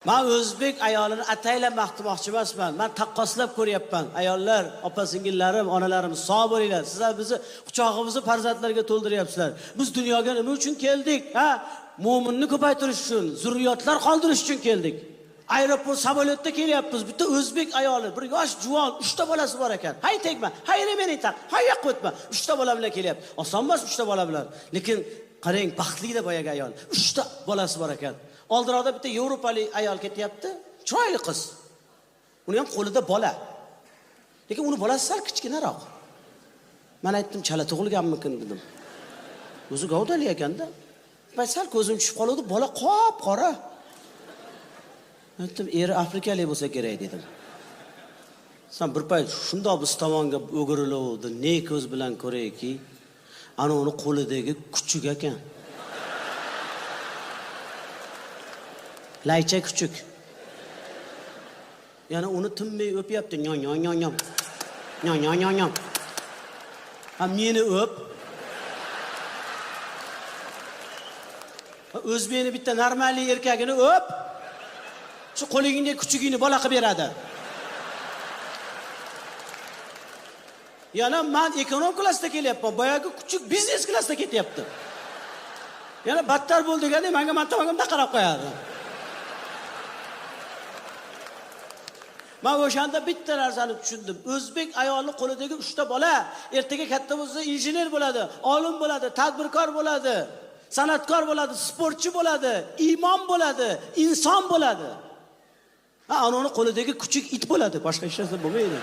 Men o'zbek ayolini ataylab maqtamoqchi emasman. Men taqqoslab ko'ryapman. Ayollar, opa-singillarim, onalarim, sog' bo'linglar. Sizlar bizni quchog'imizni farzandlarga to'ldiryapsizlar. Biz dunyoga nima uchun keldik? Ha? Mo'minni ko'paytirish uchun, zurriyotlar qoldirish uchun keldik. Aeroport samolyotda kelyapmiz. Bitta o'zbek ayoli, bir yosh juvon, 3 ta bolasi bor ekan. Hay tegma, hay remeni taq, hay yoqqa o'tma. 3 ta bola bilan kelyapti. Oson emas 3 ta bola bilan. Lekin qarang, baxtli-da boyaga ayol. 3 ta bolasi bor ekan. Oldiroqda bitta Yevropalik ayol ketyapti. Chiroyli qiz. Uni ham qo'lida bola. Lekin uni bolasi sal kichkinaroq. Men aytdim, chala tug'ilganmikin dedim. O'zi gavdali ekanda. Men sal ko'zim tushib qoldi, bola qop-qora. Aytdim, eri afrikalik bo'lsa kerak dedim. Sen bir payt shundoq biz tomonga o'giriluvdi, ne ko'z bilan ko'rayki, ana uni qo'lidagi kuchuk ekan. Laycha kuchuk. Yana uni tinmay o'pyapti. Nyon. Ha meni o'p. O'zbekni bitta normalniy erkagini o'p. Shu qo'lingdagi kuchugingni bola qilib beradi. Yana men ekonom klassda kelyapman. Boyagi kuchuk biznes klassda ketyapti. Yana battar bo'ldi deganda menga mantamagimda qarab qo'yadi. Men o'shanda bitta narsani tushundim. O'zbek ayoli qo'lidagi 3 ta bola ertaga katta bo'lsa injener bo'ladi, olim bo'ladi, tadbirkor bo'ladi, san'atkor bo'ladi, sportchi bo'ladi, imom bo'ladi, inson bo'ladi. Ha, uni qo'lidagi kuchuk it bo'ladi, boshqa hech narsa bo'lmaydi.